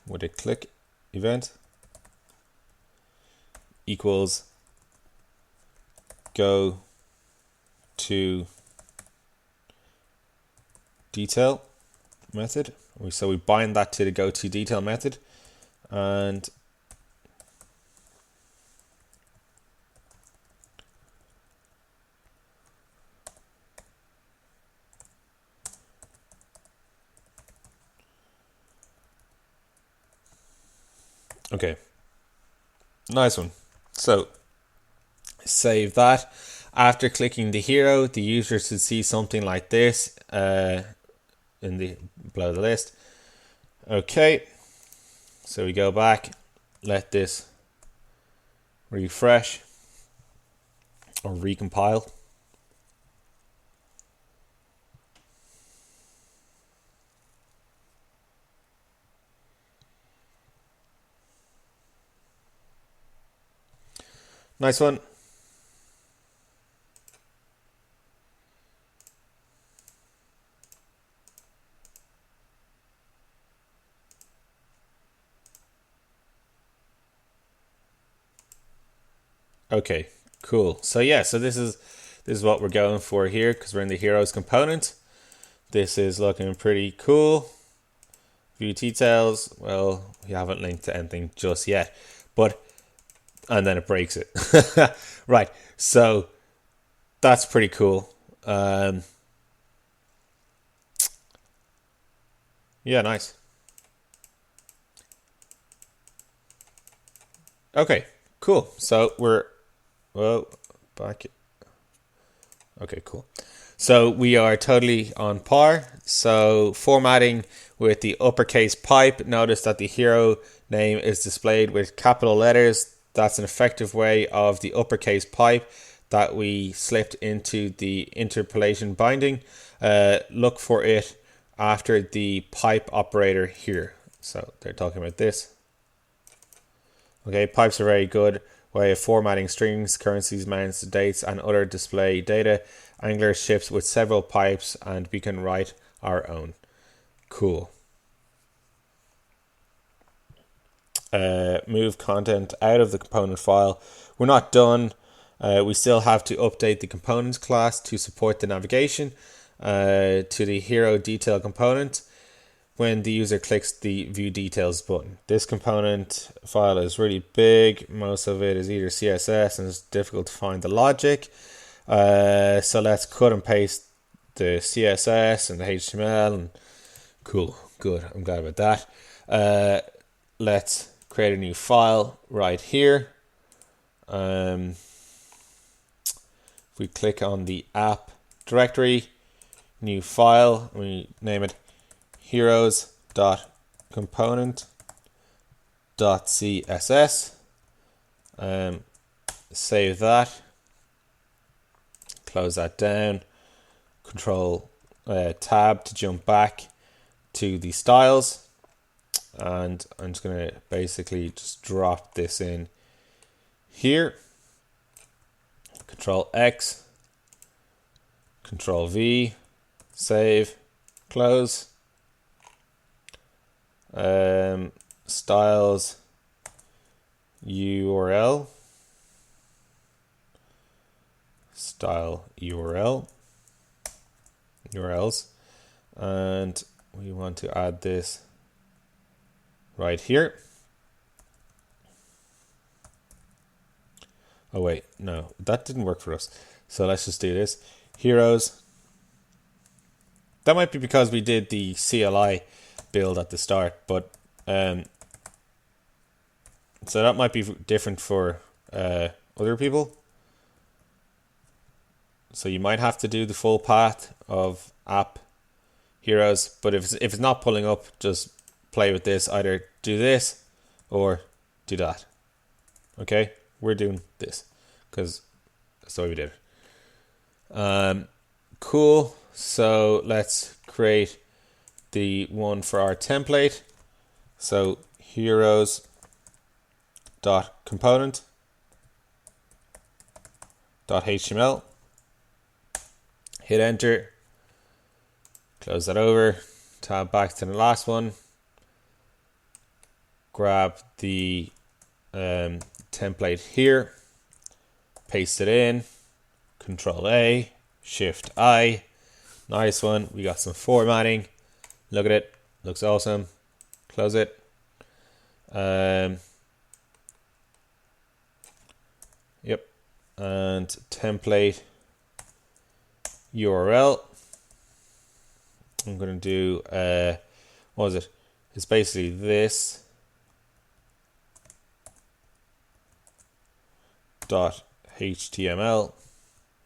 With a click event equals go to detail method. So we bind that to the go to detail method, and okay, nice one. So save that. After clicking the hero, the user should see something like this in the below the list. Okay, So we go back, let this refresh or recompile. Nice one. Okay, cool. So yeah, so this is what we're going for here because we're in the heroes component. This is looking pretty cool. View details. Well, we haven't linked to anything just yet, but and then it breaks it. Right. So that's pretty cool. Yeah, nice. Okay, cool. So we're back. Okay, cool. So we are totally on par. So formatting with the uppercase pipe. Notice that the hero name is displayed with capital letters. That's an effective way of the uppercase pipe that we slipped into the interpolation binding. Look for it after the pipe operator here. So they're talking about this. Okay, pipes are very good way of formatting strings, currencies, mounts, dates, and other display data. Angular ships with several pipes, and we can write our own. Cool. Move content out of the component file. We're not done. We still have to update the components class to support the navigation to the hero detail component when the user clicks the view details button. This component file is really big. Most of it is either CSS and it's difficult to find the logic. So let's cut and paste the CSS and the HTML. And cool, good. I'm glad about that. Let's create a new file right here. If we click on the app directory, new file, we name it heroes.component.css. Save that. Close that down. Control tab to jump back to the styles. And I'm just going to basically just drop this in here. Control X. Control V. Save. Close. Styles URL. Style URLs, and we want to add this right here. Oh wait, no, that didn't work for us. So let's just do this. Heroes. That might be because we did the CLI build at the start, but so that might be different for other people. So you might have to do the full path of app heroes, but if it's not pulling up, just play with this. Either do this or do that. Okay, we're doing this because that's the way we did it. Cool. So let's create the one for our template. So heroes.component.html. Hit enter. Close that over. Tab back to the last one. Grab the template here. Paste it in. Control A. Shift I. Nice one. We got some formatting. Look at it. Looks awesome. Close it. Yep. And template URL. I'm going to do, what was it? It's basically this .html.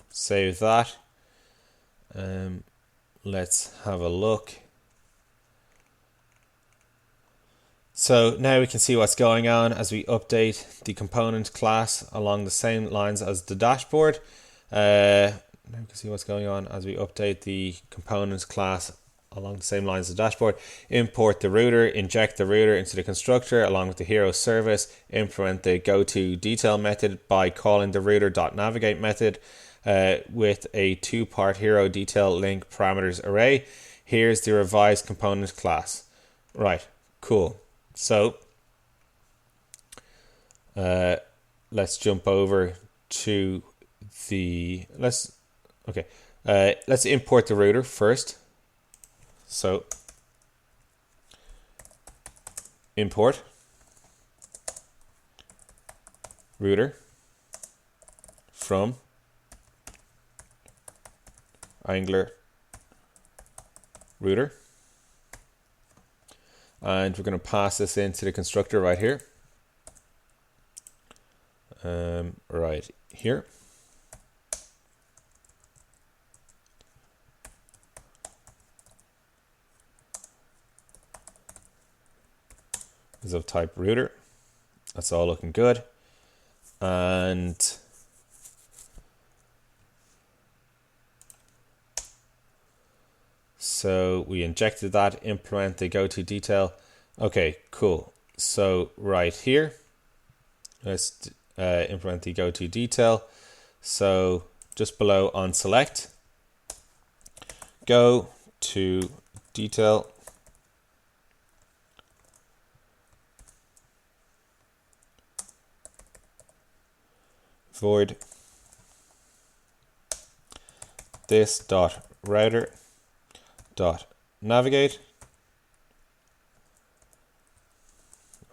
Save that. Let's have a look. So now we can see what's going on as we update the component class along the same lines as the dashboard. Now we can see what's going on as we update the components class along the same lines as the dashboard. Import the router, inject the router into the constructor along with the hero service, implement the goToDetail method by calling the router.navigate method with a two-part hero detail link parameters array. Here's the revised component class. Right, cool. So let's jump over to the let's import the router first. So import router from Angular router. And we're going to pass this into the constructor right here. Right here. Is of type router. That's all looking good. And so we injected that, implement the goToDetail. Okay, cool. So right here, let's implement the goToDetail. So just below on select, go to detail. Void this dot router dot navigate.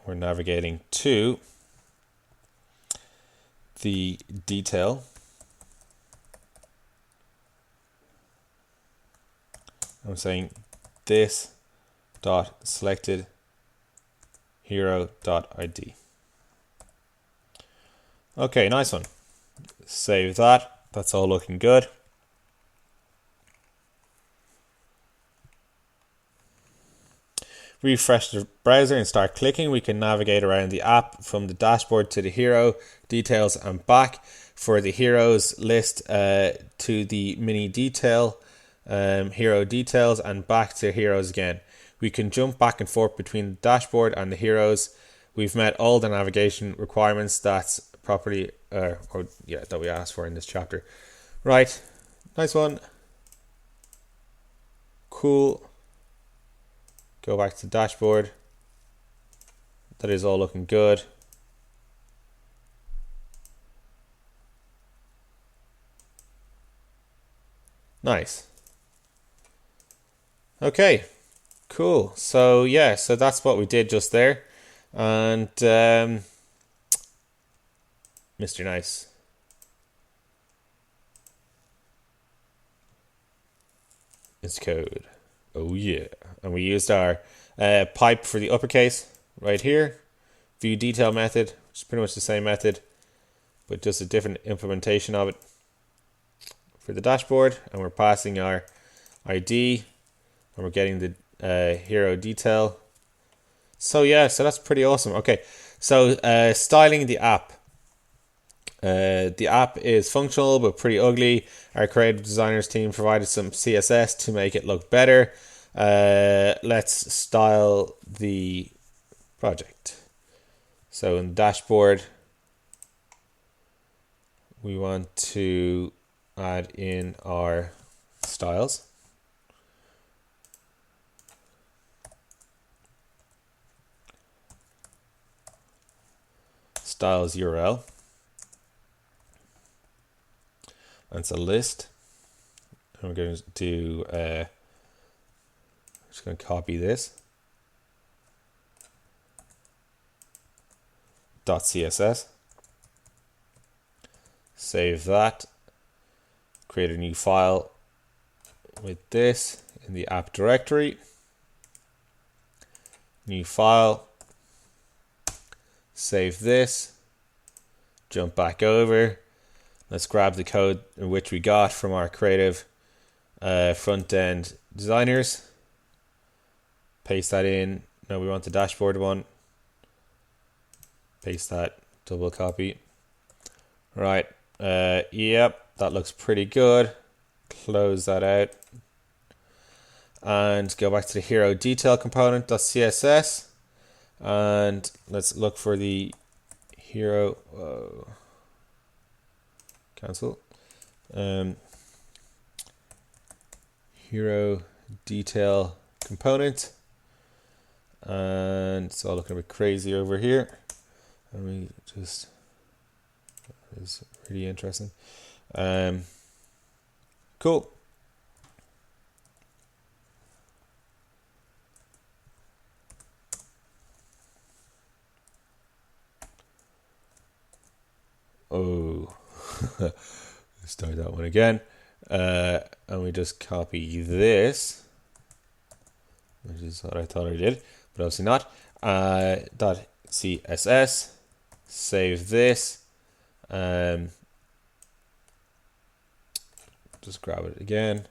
We're navigating to the detail. I'm saying this dot selected hero dot ID. Okay, nice one. Save that. That's all looking good. Refresh the browser and start clicking. We can navigate around the app from the dashboard to the hero details and back. For the heroes, list to the mini detail, hero details, and back to heroes again. We can jump back and forth between the dashboard and the heroes. We've met all the navigation requirements that's properly that we asked for in this chapter. Right, nice one. Cool. Go back to the dashboard. That is all looking good. Nice. Okay, cool. So yeah, so that's what we did just there. And Mr. Nice. It's code. Oh yeah. And we used our pipe for the uppercase right here. View detail method, which is pretty much the same method, but just a different implementation of it for the dashboard. And we're passing our ID and we're getting the hero detail. So yeah, so that's pretty awesome. Okay, so styling the app. The app is functional but pretty ugly. Our creative designers team provided some CSS to make it look better. Let's style the project. So in the dashboard, we want to add in our styles. Styles URL. And it's a list. And we're going to do just going to copy this .css, save that, create a new file with this in the app directory, new file, save this, jump back over. Let's grab the code in which we got from our creative front-end designers. Paste that in. Now we want the dashboard one. paste that, double copy. Right, yep, that looks pretty good. Close that out. And go back to the hero detail component.css. And let's look for the hero, cancel. Hero detail component. And it's all looking a bit crazy over here. Let me just, that is really interesting. Cool. Oh, let's start that one again. And we just copy this, which is what I thought I did, but obviously not. Dot CSS, save this. Just grab it again,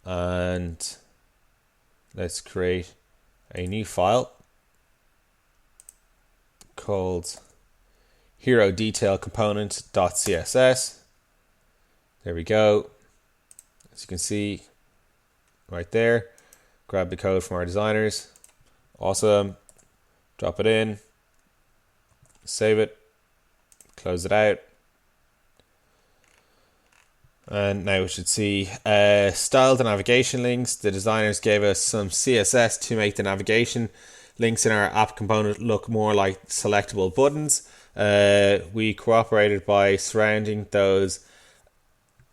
and let's create a new file called hero detail component.css. There we go. As you can see right there, grab the code from our designers. Awesome. Drop it in, save it, close it out. And now we should see style the navigation links. The designers gave us some CSS to make the navigation links in our app component look more like selectable buttons. We cooperated by surrounding those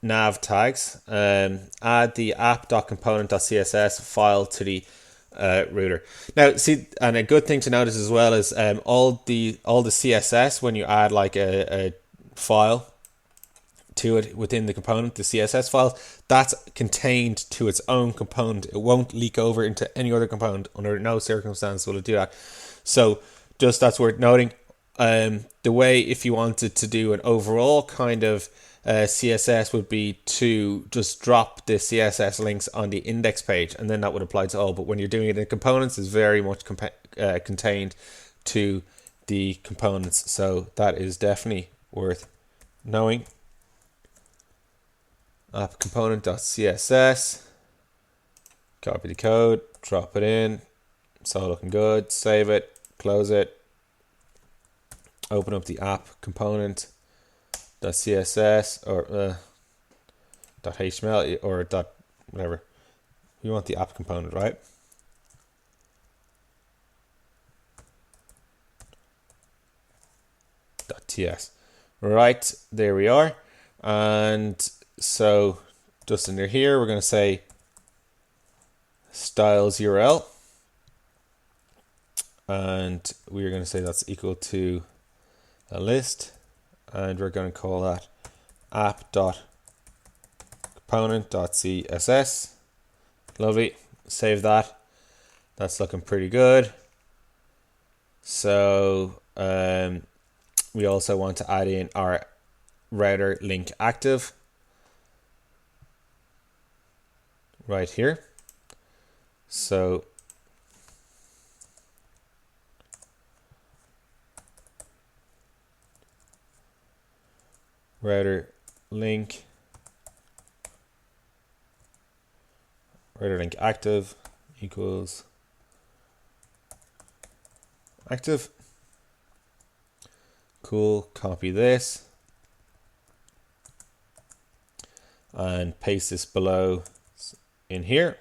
nav tags. Add the app.component.css file to the router. Now, see, and a good thing to notice as well is all the CSS, when you add like a file to it within the component, the CSS file, that's contained to its own component. It won't leak over into any other component. Under no circumstance will it do that. So just that's worth noting. The way, if you wanted to do an overall kind of CSS, would be to just drop the CSS links on the index page, and then that would apply to all. But when you're doing it in components, it's very much contained to the components. So that is definitely worth knowing. App component.css, copy the code, drop it in. It's all looking good. Save it, close it, open up the app component.css or .html or whatever. We want the app component, right? .ts. Right, there we are. And so just under here, we're going to say styles URL, and we're going to say that's equal to a list, and we're going to call that app.component.css. Lovely. Save that. That's looking pretty good. So we also want to add in our router link active right here. So router link active equals active. Cool. Copy this and paste this below in here.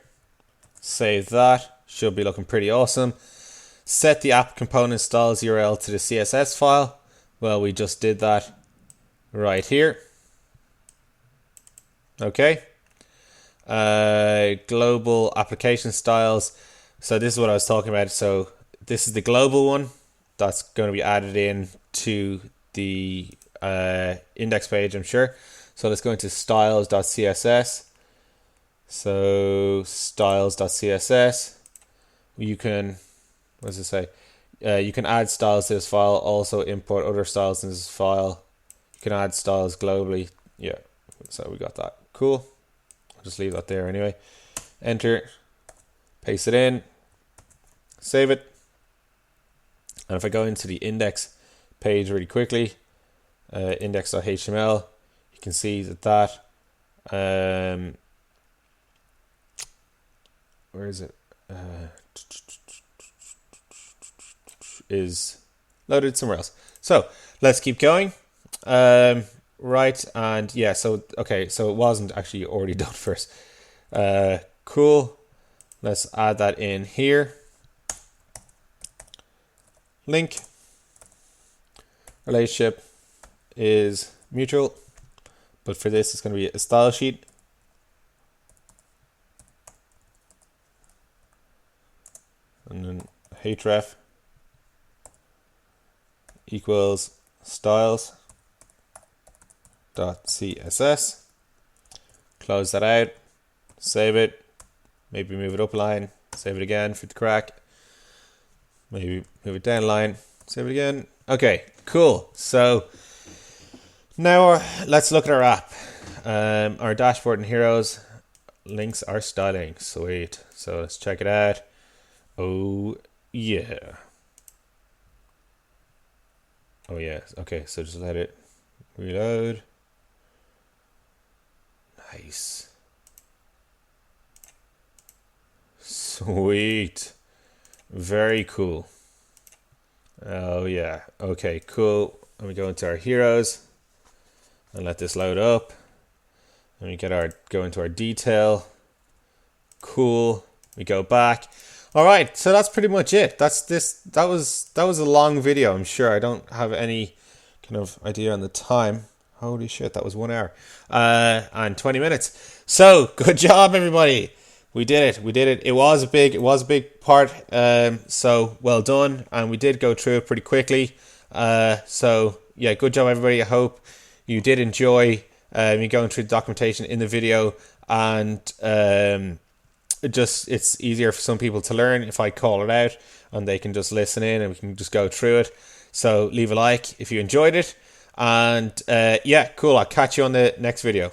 Save that. Should be looking pretty awesome. Set the app component styles URL to the CSS file. Well, we just did that right here. Okay. Global application styles. So this is what I was talking about. So this is the global one that's going to be added in to the index page, I'm sure. So let's go into styles.css. So styles.css, you can, what does it say? You can add styles to this file, also import other styles in this file. You can add styles globally. Yeah, so we got that. Cool. I'll just leave that there anyway. Enter, paste it in, save it. And if I go into the index page really quickly. Index.html. You can see that where is it? Is loaded somewhere else. So let's keep going. Right, and yeah, so okay, so it wasn't actually already done first. Cool. Let's add that in here. Link. Relationship is mutual, but for this it's going to be a style sheet. And then href equals styles dot CSS. Close that out, save it, maybe move it up a line, save it again for the crack, maybe move it down a line, save it again. Okay, cool. So now let's look at our app. Our dashboard and heroes links are styling. Sweet. So let's check it out. Oh yeah. Oh yeah. Okay, so just let it reload. Nice. Sweet. Very cool. Oh yeah. Okay, cool. Let me go into our heroes and let this load up. And we go into our detail. Cool. We go back. All right, so that's pretty much it. That was a long video, I'm sure. I don't have any kind of idea on the time. Holy shit, that was 1 hour and 20 minutes. So good job, everybody. We did it. It was a big part. So well done, and we did go through it pretty quickly. So yeah, good job, everybody. I hope you did enjoy me going through the documentation in the video, and it's easier for some people to learn if I call it out and they can just listen in and we can just go through it. So leave a like if you enjoyed it. And yeah, cool. I'll catch you on the next video.